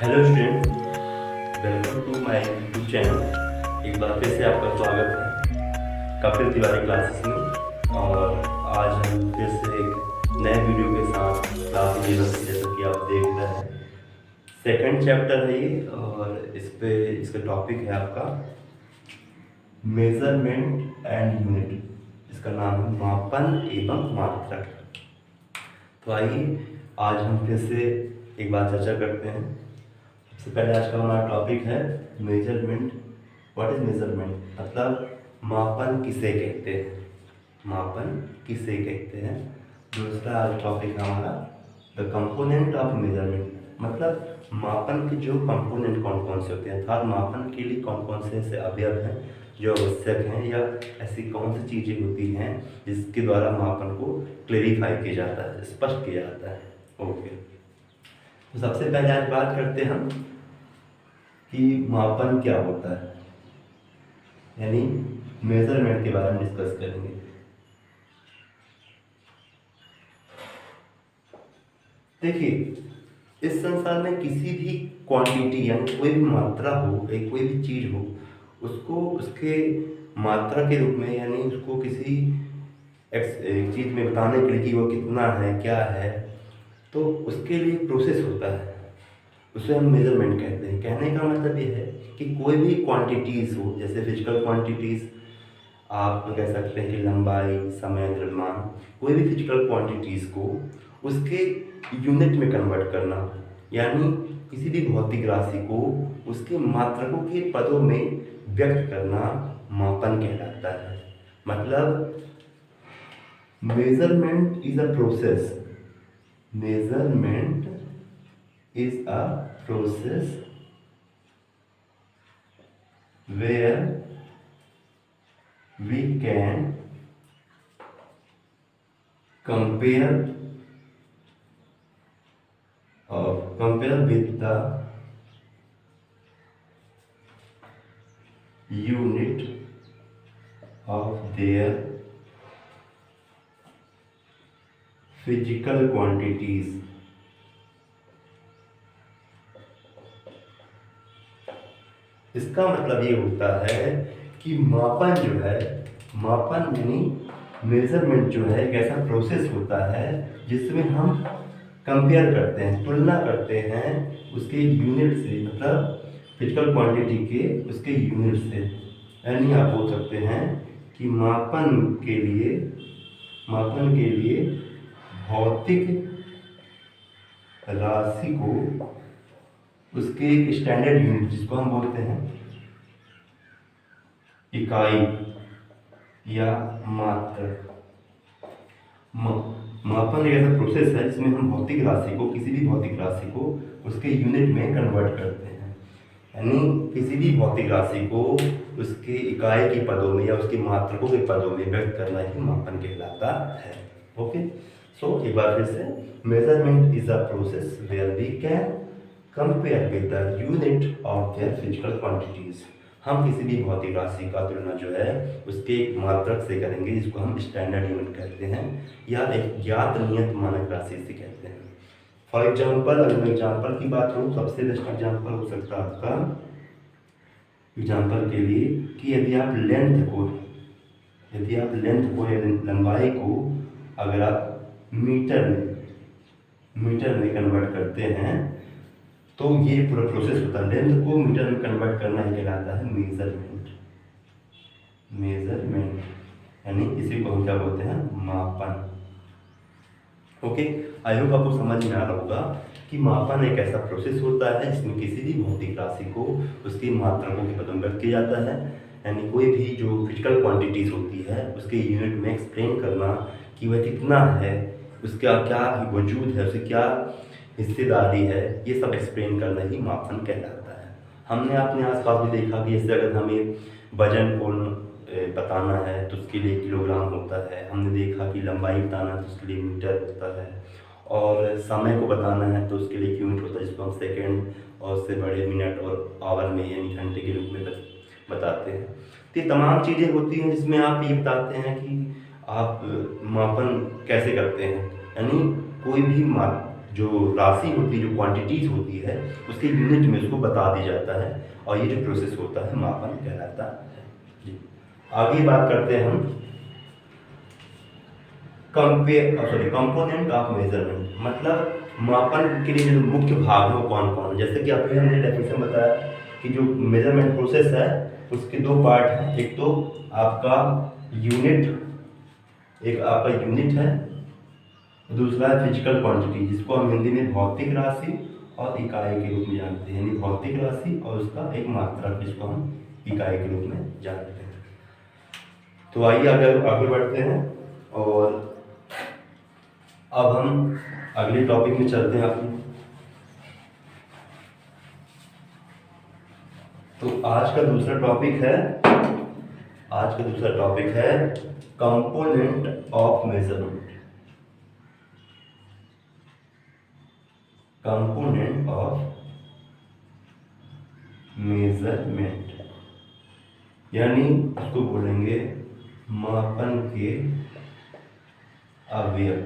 Hello student, welcome to my YouTube channel. एक बार फिर से आपका स्वागत है कपिल तिवारी क्लासेस में। और आज हम फिर से एक नए वीडियो के साथ क्लास 11 जैसा कि आप देख रहे हैं, सेकंड चैप्टर है ये। और इसका टॉपिक है आपका मेजरमेंट एंड यूनिट। इसका नाम है मापन एवं मात्रक। तो आइए आज हम फिर से एक बार चर्चा करते हैं। सबसे पहले आज का हमारा टॉपिक है मेजरमेंट। व्हाट इज मेजरमेंट, मतलब मापन किसे कहते हैं, मापन किसे कहते हैं। दूसरा आज टॉपिक है हमारा द कंपोनेंट ऑफ मेजरमेंट, मतलब मापन के जो कंपोनेंट कौन कौन से होते हैं, अर्थात मापन के लिए कौन कौन से ऐसे अवयव हैं जो आवश्यक हैं, या ऐसी कौन सी चीज़ें होती हैं जिसके द्वारा मापन को क्लेरिफाई किया जाता है, स्पष्ट किया जाता है। ओके, तो सबसे पहले आज बात करते हैं हम कि मापन क्या होता है, यानी मेजरमेंट के बारे में डिस्कस करेंगे। देखिए, इस संसार में किसी भी क्वांटिटी यानी कोई भी मात्रा हो, कोई भी चीज हो, उसको उसके मात्रा के रूप में, यानी उसको किसी एक चीज में बताने के लिए कि वो कितना है, क्या है, तो उसके लिए प्रोसेस होता है, उसे हम मेजरमेंट कहते हैं। कहने का मतलब ये है कि कोई भी क्वांटिटीज़ हो, जैसे फिजिकल क्वांटिटीज़, आप कह सकते हैं कि लंबाई, समय, द्रव्यमान, कोई भी फिजिकल क्वांटिटीज़ को उसके यूनिट में कन्वर्ट करना, यानी किसी भी भौतिक राशि को उसके मात्रकों के पदों में व्यक्त करना मापन कहलाता है। मतलब measurement is a process, measurement is a process where we can compare with the unit of their physical quantities। इसका मतलब ये होता है कि मापन जो है, मापन यानी मेजरमेंट जो है एक ऐसा प्रोसेस होता है जिसमें हम कंपेयर करते हैं, तुलना करते हैं उसके यूनिट से, मतलब फिजिकल क्वांटिटी के उसके यूनिट से। यानी आप बोल सकते हैं कि मापन के लिए भौतिक राशि को उसके एक स्टैंडर्ड यूनिट, जिसको हम बोलते हैं इकाई या मात्रक। मापन एक ऐसा प्रोसेस है जिसमें हम भौतिक राशि को, किसी भी भौतिक राशि को उसके यूनिट में कन्वर्ट करते हैं, यानी किसी भी भौतिक राशि को उसके इकाई के पदों में या उसके मात्रकों के पदों में व्यक्त करना ही मापन कहलाता है। ओके, सो एक बार फिर से, measurement is a process where we can compare with the unit of their physical quantities. हम किसी भी भौतिक राशि का तुलना जो है उसके एक मात्रक से करेंगे, जिसको हम स्टैंडर्ड यूनिट कहते हैं, या एक ज्ञात नियत मानक राशि से कहते हैं। फॉर एग्जाम्पल, अगर मैं एग्जाम्पल की बात करूँ, सबसे बेस्ट एग्जाम्पल हो सकता है आपका, एग्जाम्पल के लिए, कि यदि आप लेंथ को या लंबाई को अगर आप मीटर में कन्वर्ट करते हैं, तो ये पूरा प्रोसेस होता है। लेंथ को मीटर में कन्वर्ट करना ही कहलाता है मेजरमेंट, यानी इसी को हम क्या बोलते हैं, मापन। ओके, आई होप आपको समझ में आ रहा होगा कि मापन एक ऐसा प्रोसेस होता है जिसमें किसी भी भौतिक राशि को उसकी मात्रकों के पदों में व्यक्त किया जाता है, यानी कोई भी जो फिजिकल क्वांटिटीज होती है उसके यूनिट में एक्सप्लेन करना कि वह कितना है, उसका क्या वजूद है, उसे क्या हिस्सेदारी है, ये सब एक्सप्लेन करना ही मापन कहलाता है। हमने अपने आसपास भी देखा कि जैसे अगर हमें वजन को बताना है तो उसके लिए किलोग्राम होता है, हमने देखा कि लंबाई बताना है तो उसके लिए मीटर होता है, और समय को बताना है तो उसके लिए यूनिट होता है, जिसको हम सेकेंड और उससे बड़े मिनट और आवर में यानी घंटे के रूप में बताते हैं। तो ये तमाम चीज़ें होती हैं जिसमें आप ये बताते हैं कि आप मापन कैसे करते हैं, यानी कोई भी जो राशि होती है, जो क्वांटिटीज होती है, उसके यूनिट में उसको बता दिया जाता है, और ये जो प्रोसेस होता है मापन कहलाता है। जी, आगे बात करते हैं हम कंपोनेंट ऑफ मेजरमेंट, मतलब मापन के लिए जो मुख्य भाग है वो कौन कौन। जैसे कि आपने हमने डेफिनेशन बताया कि जो मेजरमेंट प्रोसेस है उसके दो पार्ट हैं, एक तो आपका यूनिट, एक आपका यूनिट है, दूसरा है फिजिकल क्वांटिटी, जिसको हम हिंदी में भौतिक राशि और इकाई के रूप में जानते हैं, यानी भौतिक राशि और उसका एक मात्रक, जिसको हम इकाई के रूप में जानते हैं। तो आइए आगे बढ़ते हैं, और अब हम अगले टॉपिक में चलते हैं अपने। तो आज का दूसरा टॉपिक है component of measurement. Component of measurement यानी उसको बोलेंगे मापन के अवयव।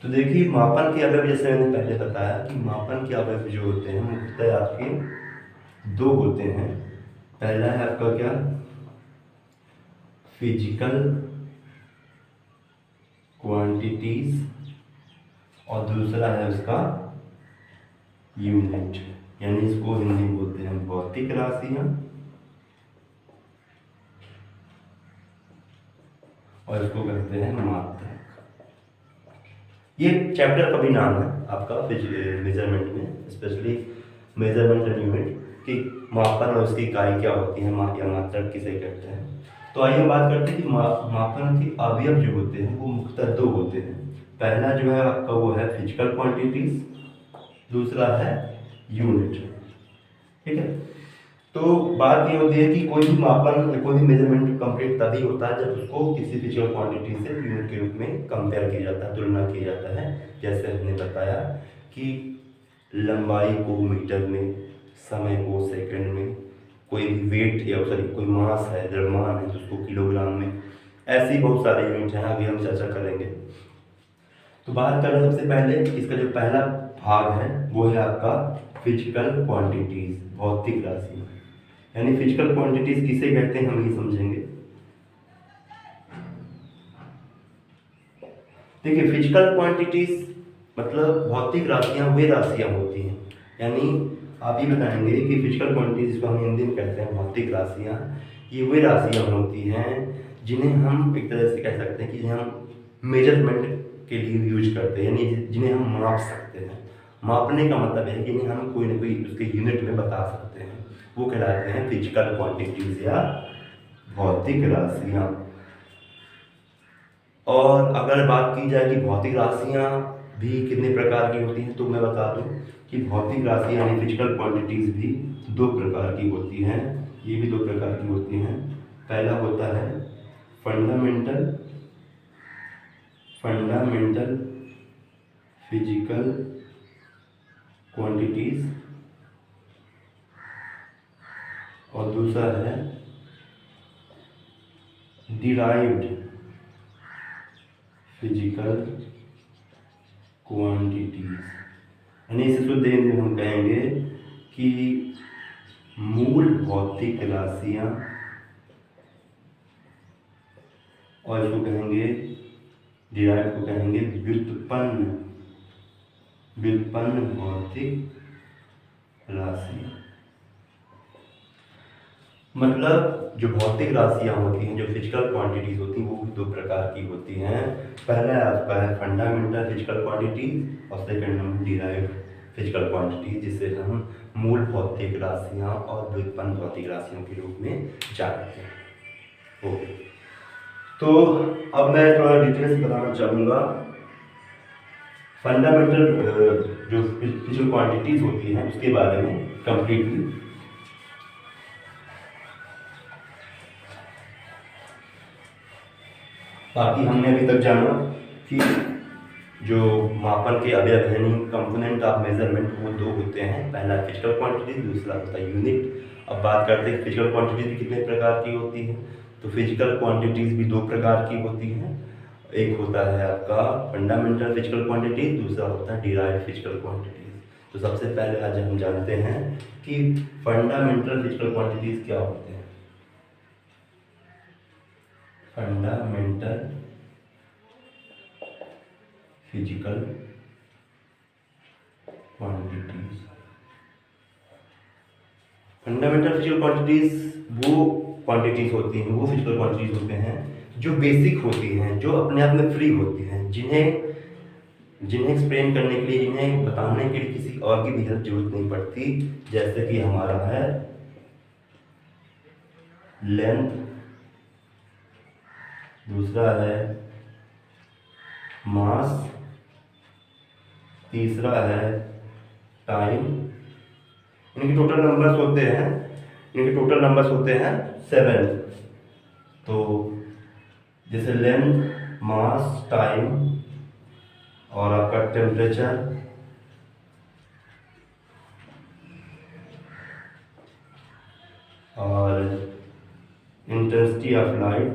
तो देखिए, मापन के अवयव, जैसे मैंने पहले बताया कि मापन के अवयव जो होते हैं मुख्यतः आपके दो होते हैं। पहला है आपका क्या, फिजिकल क्वांटिटीज, और दूसरा है उसका यूनिट, यानी इसको हिंदी में बोलते हैं भौतिक राशियां, और इसको कहते हैं मात्रक। ये चैप्टर का भी नाम है आपका मेजरमेंट में, स्पेशली मेजरमेंट एंड यूनिट, कि मापन और उसकी इकाई क्या होती है या मात्रक किसे कहते हैं। तो आइए हम बात करते हैं कि मापन के अवयव जो होते हैं वो मुख्यतः दो होते हैं। पहला जो है आपका वो है फिजिकल क्वांटिटीज, दूसरा है यूनिट। ठीक है, तो बात ये होती है कि कोई भी मापन या कोई भी मेजरमेंट कंप्लीट तभी होता है जब उसको किसी फिजिकल क्वांटिटी से यूनिट के रूप में कंपेयर किया जाता है, तुलना किया जाता है। जैसे हमने बताया कि लंबाई को मीटर में, समय को सेकंड में, कोई भी वेट या कोई मास है, द्रव्यमान है तो उसको किलोग्राम में, ऐसी बहुत सारे यूनिट हैं, आगे हम चर्चा करेंगे। तो बात करें सबसे पहले इसका जो पहला भाग है वो है आपका फिजिकल क्वांटिटीज, भौतिक राशि। यानी फिजिकल क्वांटिटीज किसे कहते हैं हम ये समझेंगे। देखिए, फिजिकल क्वांटिटीज मतलब भौतिक राशियां वे राशियां होती हैं, यानी आप ये बताएंगे कि फिजिकल क्वांटिटीज, जिसको हम हिंदी में कहते हैं भौतिक राशियां, ये वे राशियां होती हैं जिन्हें हम एक तरह से कह सकते हैं कि जिन्हें हम मेजरमेंट के लिए यूज करते हैं, यानी जिन्हें हम माप सकते हैं। मापने का मतलब है कि हम कोई ना कोई उसके यूनिट में बता सकते हैं, वो कहलाते हैं फिजिकल क्वांटिटीज या भौतिक राशियां। और अगर बात की जाए कि भौतिक राशियां भी कितने प्रकार की होती हैं, तो मैं बता दूं कि भौतिक राशि यानी फिजिकल क्वांटिटीज भी दो प्रकार की होती हैं। ये भी दो प्रकार की होती हैं। पहला होता है फंडामेंटल फिजिकल क्वांटिटीज, और दूसरा है डिराइव्ड फिजिकल क्वांटिटीज। यानी इसे शुद्ध हिंदी में हम कहेंगे कि मूल भौतिक राशियां, और इसको कहेंगे डिराइव को कहेंगे व्युत्पन्न भौतिक राशि। मतलब जो भौतिक राशियां होती हैं, जो फिजिकल क्वांटिटीज होती हैं, वो भी दो प्रकार की होती हैं। पहला आपका है फंडामेंटल फिजिकल क्वांटिटीज, और second number derived physical quantities, जिसे हम मूल भौतिक राशियां और व्युत्पन्न भौतिक राशियों के रूप में जानते हैं। ओके, तो अब मैं थोड़ा डिटेल से बताना चाहूँगा। फंडामेंटल जो फिजिकल क्वांटिटीज होती हैं उसके बारे में कंप्लीटली। बाकी हमने अभी तक जाना कि जो मापन के अवयव यानी कंपोनेंट ऑफ मेजरमेंट वो दो होते हैं। पहला फिजिकल क्वांटिटी, दूसरा होता है यूनिट। अब बात करते हैं फिजिकल क्वांटिटी कितने प्रकार की होती है। तो फिजिकल क्वांटिटीज भी दो प्रकार की होती हैं। एक होता है आपका फंडामेंटल फिजिकल क्वांटिटी, दूसरा होता है डिराइव्ड फिजिकल क्वांटिटीज। तो सबसे पहले आज हम जानते हैं कि फंडामेंटल फिजिकल क्वांटिटीज क्या होते हैं। Fundamental physical quantities, fundamental physical quantities वो क्वांटिटीज होती हैं, वो फिजिकल क्वांटिटीज होते हैं जो बेसिक होती हैं, जो अपने आप में फ्री होती हैं, जिन्हें एक्सप्लेन करने के लिए, जिन्हें बताने के लिए किसी और की भी हेल्प जरूरत नहीं पड़ती। जैसे कि हमारा है लेंथ, दूसरा है मास, तीसरा है टाइम। इनके टोटल नंबर्स होते हैं 7। तो जैसे लेंथ, मास, टाइम और आपका टेम्परेचर और इंटेंसिटी ऑफ लाइट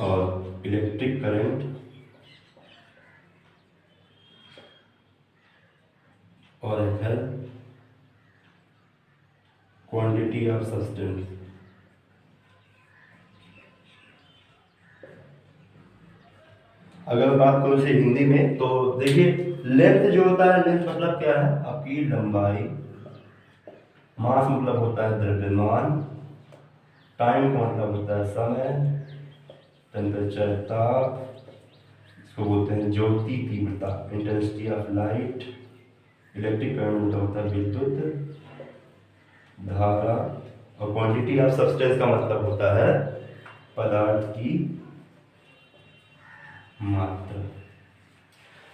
और इलेक्ट्रिक करंट और एक है क्वांटिटी ऑफ सब्सटेंस। अगर बात करूं इसे हिंदी में तो देखिए, लेंथ जो होता है, लेंथ मतलब क्या है, आपकी लंबाई। मास मतलब होता है द्रव्यमान। टाइम का मतलब होता है समय। टेम्परेचर ताप, इसको बोलते हैं ज्योति तीव्रता, intensity of light. Electric current मतलब होता है विद्युत धारा। और क्वांटिटी ऑफ सब्सटेंस का मतलब होता है पदार्थ की मात्रा।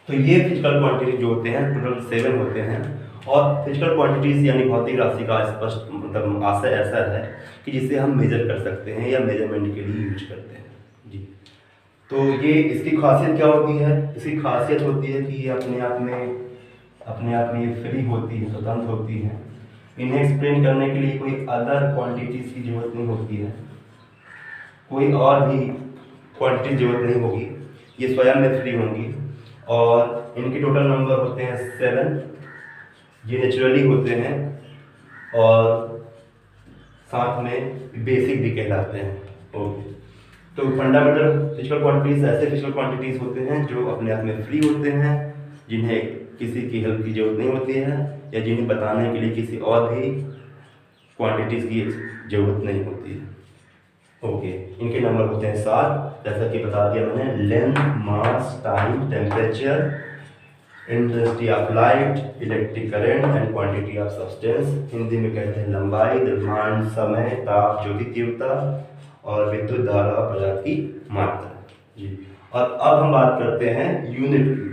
तो ये फिजिकल क्वांटिटी जो होते हैं टोटल 7 होते हैं। और फिजिकल क्वांटिटीज यानी भौतिक राशि का स्पष्ट मतलब आशय ऐसा है कि जिसे हम मेजर कर सकते हैं या मेजरमेंट के लिए यूज करते हैं जी। तो ये इसकी खासियत क्या होती है? इसकी खासियत होती है कि ये अपने आप में ये फ्री होती है, स्वतंत्र होती है। इन्हें एक्सप्लेन करने के लिए कोई अदर क्वांटिटीज की जरूरत नहीं होती है, कोई और भी क्वांटिटी जरूरत नहीं होगी, ये स्वयं में फ्री होंगी। और इनके टोटल नंबर होते हैं 7, ये नेचुरली होते हैं और साथ में बेसिक भी कहलाते हैं। ओके, तो फंडामेंटल फिजिकल क्वांटिटीज ऐसे फिजिकल क्वांटिटीज होते हैं जो अपने आप में फ्री होते हैं, जिन्हें किसी की हेल्प की जरूरत नहीं होती है या जिन्हें बताने के लिए किसी और भी क्वांटिटीज की जरूरत नहीं होती है। ओके, इनके नंबर होते हैं 7, जैसा कि बता दिया मैंने। Length, mass, time, temperature, intensity of light, electric current and quantity of substance. Hindi में कहते हैं लंबाई, द्रव्यमान, समय, ताप, ज्योति तीव्रता और विद्युत धारा पदार्थ की मात्रा जी। और अब हम बात करते हैं यूनिट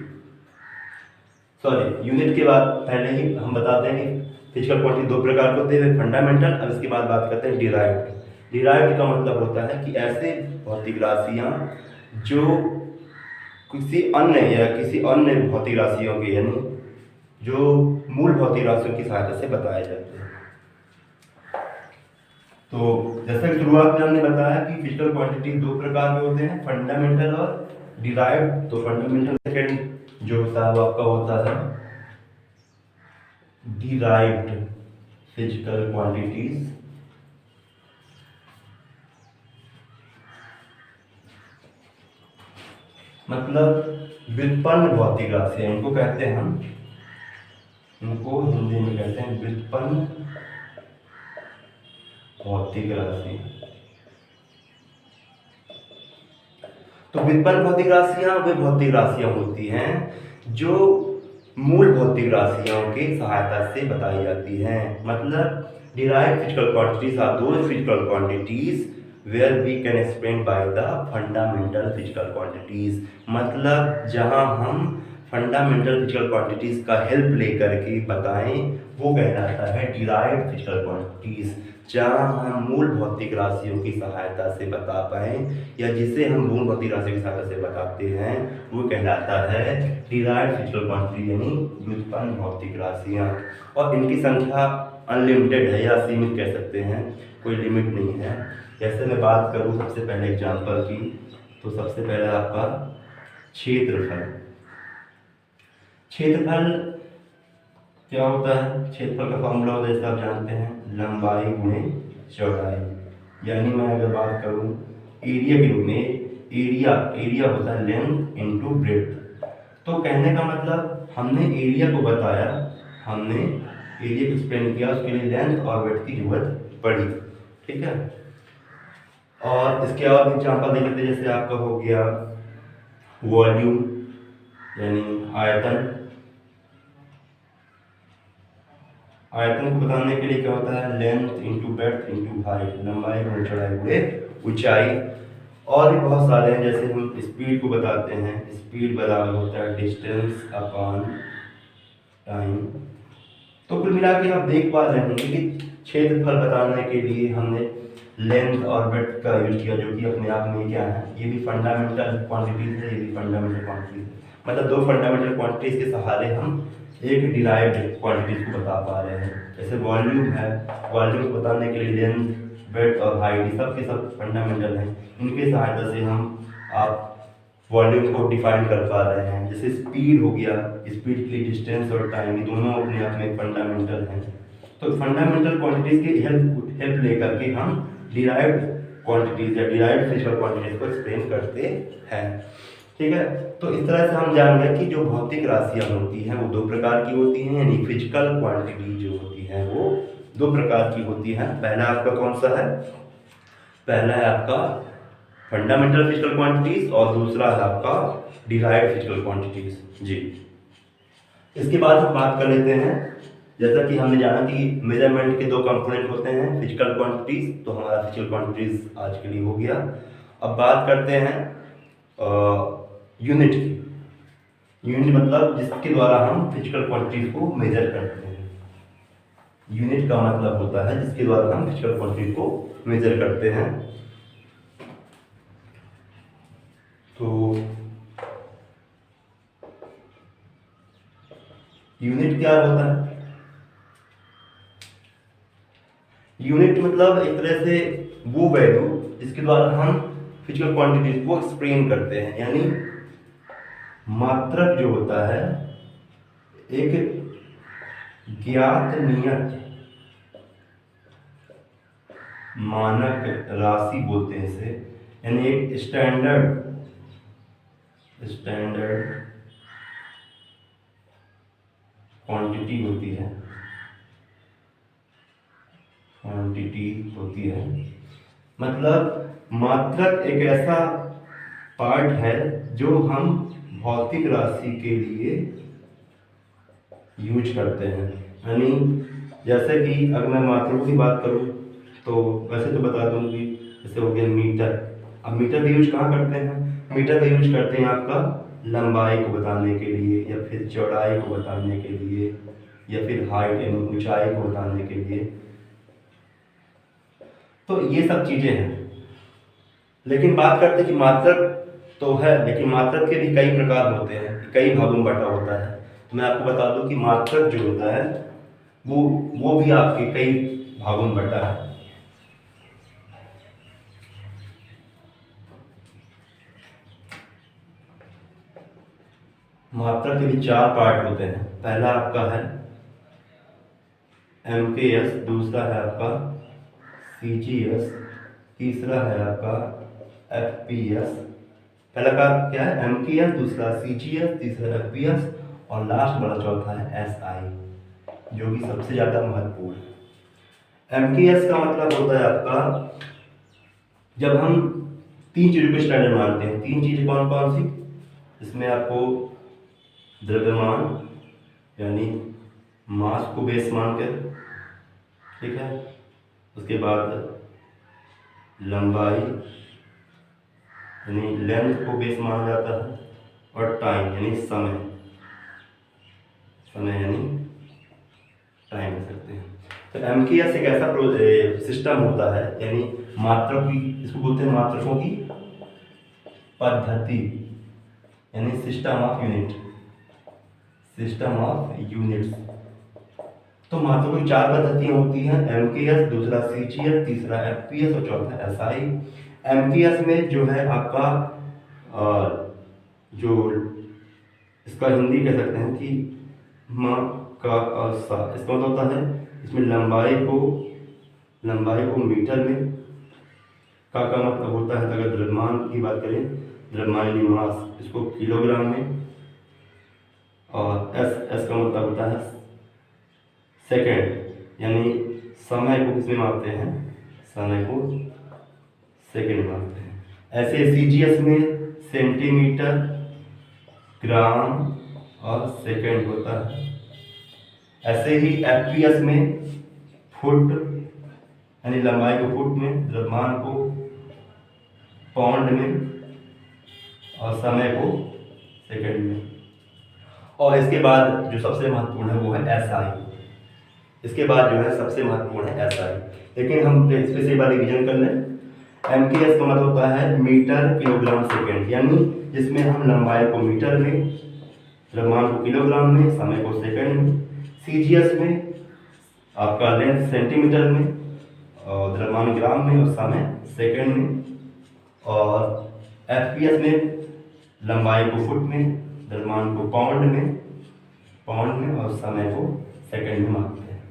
के बाद पहले ही हम बताते हैं कि फिजिकल क्वांटिटी 2 प्रकार के होते हैं, फंडामेंटल। अब इसके बाद बात करते हैं डिराइव्ड। डिराइव्ड का मतलब होता है कि ऐसे भौतिक राशियाँ जो किसी अन्य भौतिक राशियों के यानी जो मूल भौतिक राशियों की सहायता से बताए जाते हैं। तो जैसा कि शुरुआत में हमने बताया कि फिजिकल क्वांटिटी 2 प्रकार के होते हैं, फंडामेंटल और डिराइव्ड। तो फंडामेंटल सेकेंड जो होता है वो आपका होता है डिराइव्ड फिजिकल क्वांटिटीज। मतलब व्युत्पन्न भौतिक राशियां, इनको कहते हैं हम, इनको हिंदी में कहते हैं व्युत्पन्न भौतिक राशि। तो व्युत्पन्न भौतिक राशियां वे भौतिक राशियां होती हैं जो मूल भौतिक राशियों की सहायता से बताई जाती हैं। मतलब derived physical quantities are those physical quantities where we can explain by the fundamental physical quantities। मतलब जहां हम फंडामेंटल फिजिकल क्वांटिटीज़ का हेल्प लेकर के बताएं, वो कहलाता है डिराइव्ड फिजिकल क्वांटिटीज़। जहाँ हम मूल भौतिक राशियों की सहायता से बता पाएँ या जिसे हम मूल भौतिक राशियों की सहायता से बताते हैं वो कहलाता है डिराइव्ड फिजिकल क्वांटिटी, यानी व्युत्पन्न भौतिक राशियाँ। और इनकी संख्या अनलिमिटेड है या सीमित कह सकते हैं, कोई लिमिट नहीं है। जैसे मैं बात करूँ सबसे पहले एग्जाम्पल की, तो सबसे पहले आपका क्षेत्रफल। क्षेत्रफल क्या होता है? क्षेत्रफल का फॉर्मूला होता है, जैसे आप जानते हैं, लंबाई गुणे चौड़ाई। यानी मैं अगर बात करूँ एरिया के रूप में, एरिया होता है लेंथ इनटू ब्रेड्थ। तो कहने का मतलब हमने एरिया को बताया, हमने एरिया को एक्सप्लेन किया, उसके लिए लेंथ और ब्रेड्थ की जरूरत पड़ी, ठीक है। और इसके और एग्जाम्पल देख लेते हैं, जैसे आपका हो गया वॉल्यूम यानी आयतन। आयतन को बताने के लिए क्या होता है? Length into breadth into height, लंबाई गुणे चौड़ाई गुणे ऊंचाई। और भी बहुत सारे हैं, जैसे हम स्पीड को बताते हैं, स्पीड बराबर होता है डिस्टेंस अपॉन टाइम। तो कुल मिला के आप देख पा रहे होंगे कि क्षेत्रफल बताने के लिए हमने लेंथ और ब्रेड्थ का यूज किया, जो कि अपने आप में क्या है, ये भी फंडामेंटल क्वांटिटीज है, ये भी फंडामेंटल क्वांटिटीज है। मतलब दो फंडामेंटल क्वांटिटीज के सहारे हम एक डिराइव्ड क्वांटिटीज को बता पा रहे हैं। जैसे वॉल्यूम है, वॉल्यूम को बताने के लिए लेंथ, ब्रेड्थ और हाइट, सब के सब फंडामेंटल हैं। इनके सहायता से हम आप वॉल्यूम को डिफाइन कर पा रहे हैं। जैसे स्पीड हो गया, स्पीड के लिए डिस्टेंस और टाइम, ये दोनों अपने आप में फंडामेंटल हैं। तो फंडामेंटल क्वांटिटीज की हेल्प लेकर के हम डिराइव्ड क्वांटिटीज या डिराइव्ड फिजिकल क्वांटिटीज को एक्सप्लेन करते हैं, ठीक है। तो इस तरह से हम जान गए कि जो भौतिक राशियां होती हैं वो दो प्रकार की होती हैं, यानी फिजिकल क्वांटिटी जो होती है वो दो प्रकार की होती है। पहला आपका कौन सा है? पहला है आपका फंडामेंटल फिजिकल क्वांटिटीज और दूसरा है आपका डिराइव्ड फिजिकल क्वांटिटीज जी। इसके बाद हम बात कर लेते हैं, जैसा कि हमने जाना कि मेजरमेंट के दो कंपोनेंट होते हैं, फिजिकल क्वांटिटीज, तो हमारा फिजिकल क्वांटिटीज आज के लिए हो गया। अब बात करते हैं यूनिट की। यूनिट मतलब जिसके द्वारा हम फिजिकल क्वांटिटीज को मेजर करते हैं। यूनिट का मतलब होता है जिसके द्वारा हम फिजिकल क्वांटिटी को मेजर करते हैं। तो यूनिट क्या होता है? यूनिट मतलब एक तरह से वो वैल्यू जिसके द्वारा हम फिजिकल क्वांटिटीज को एक्सप्लेन करते हैं, यानी मात्रक जो होता है एक ज्ञात नियत मानक राशि बोलते हैं इसे, यानी एक स्टैंडर्ड क्वांटिटी होती है, मतलब मात्रक एक ऐसा पार्ट है जो हम भौतिक राशि के लिए यूज करते हैं। यानी जैसे कि अगर मैं मात्रकों की बात करूं तो वैसे तो बता दूं कि जैसे हो गया मीटर। अब मीटर का यूज कहाँ करते हैं? मीटर का यूज करते हैं आपका लंबाई को बताने के लिए, या फिर चौड़ाई को बताने के लिए, या फिर हाइट यानी ऊंचाई को बताने के लिए। तो ये सब चीजें हैं। लेकिन बात करते हैं कि मात्रक तो है, लेकिन मात्रक के भी कई प्रकार होते हैं, कई भागों में बटा होता है। तो मैं आपको बता दूं कि मात्रक जो होता है वो भी आपके कई भागों में बटा है। मात्रक के भी चार पार्ट होते हैं। पहला आपका है MKS, दूसरा है आपका CGS, तीसरा है आपका FPS। पहला का क्या है? MKS, दूसरा CGS, तीसरा FPS और लास्ट वाला चौथा है SI, जो कि सबसे ज़्यादा महत्वपूर्ण है। MKS का मतलब होता है आपका जब हम तीन चीज़ों को स्टैंडर्ड मानते हैं। तीन चीज़ें कौन कौन सी? इसमें आपको द्रव्यमान यानी मास को बेस मानकर, ठीक है, उसके बाद लंबाई यानी लेंथ को बेस माना जाता है, और टाइम यानी समय। समय यानी टाइम कह सकते हैं। तो एमकेएस एक ऐसा सिस्टम होता है, यानी मात्रक की, इसको बोलते हैं मात्रकों की पद्धति, यानी system of unit, system of units. तो मात्रकों की 4 पद्धतियां होती हैं, एमकेएस, दूसरा सीजीएस, तीसरा एफपीएस और चौथा एसआई। एमकेएस में जो है आपका जो इसका हिंदी कह सकते हैं कि म का सा, इसका मतलब होता है इसमें लंबाई को मीटर में, का मतलब होता है, अगर द्रव्यमान की बात करें, द्रव्यमानी मास, इसको किलोग्राम में, और एस का मतलब होता है सेकेंड, यानी समय को किसमें मापते हैं, समय को सेकेंड में मापते हैं। ऐसे सीजीएस में सेंटीमीटर, ग्राम और सेकेंड होता है। ऐसे ही एफपीएस में फुट, यानी लंबाई को फुट में, द्रव्यमान को पाउंड में और समय को सेकंड में। और इसके बाद जो सबसे महत्वपूर्ण है वो है एसआई। इसके बाद जो है सबसे महत्वपूर्ण है एसआई, लेकिन हम इस पे से एक बार रिवीजन कर लें। एमकेएस का मतलब होता है मीटर किलोग्राम सेकेंड, यानी जिसमें हम लंबाई को मीटर में, द्रव्यमान को किलोग्राम में, समय को सेकंड में। सीजीएस में आपका लेंथ सेंटीमीटर में और द्रव्यमान ग्राम में और समय सेकंड में। और एफपीएस में लंबाई को फुट में, द्रव्यमान को पाउंड में और समय को सेकंड में मापते हैं।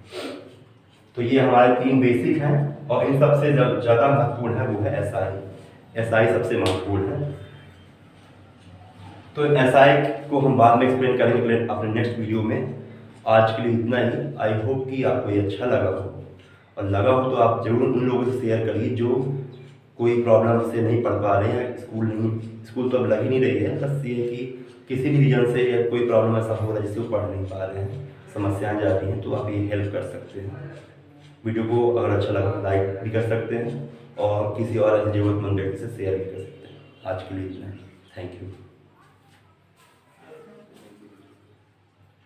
तो ये हमारे 3 बेसिक हैं, और इन सबसे ज़्यादा महत्वपूर्ण है वो है एसआई। एसआई सबसे महत्वपूर्ण है। तो एसआई को हम बाद में एक्सप्लेन करेंगे अपने नेक्स्ट वीडियो में। आज के लिए इतना ही। आई होप कि आपको ये अच्छा लगा हो, और लगा हो तो आप जरूर उन लोगों से शेयर करिए जो कोई प्रॉब्लम से नहीं पढ़ पा रहे हैं, स्कूल तो अब लग ही नहीं रही है, बस ये है कि किसी भी रीजन से या कोई प्रॉब्लम ऐसा हो रहा है जिससे वो पढ़ नहीं पा रहे हैं, समस्याएं जा रही हैं, तो आप ये हेल्प कर सकते हैं। वीडियो को अगर अच्छा लगा तो लाइक भी कर सकते हैं, और किसी और ऐसे ज़रूरतमंद व्यक्ति से शेयर भी कर सकते हैं। आज के लिए इतना है। Thank you.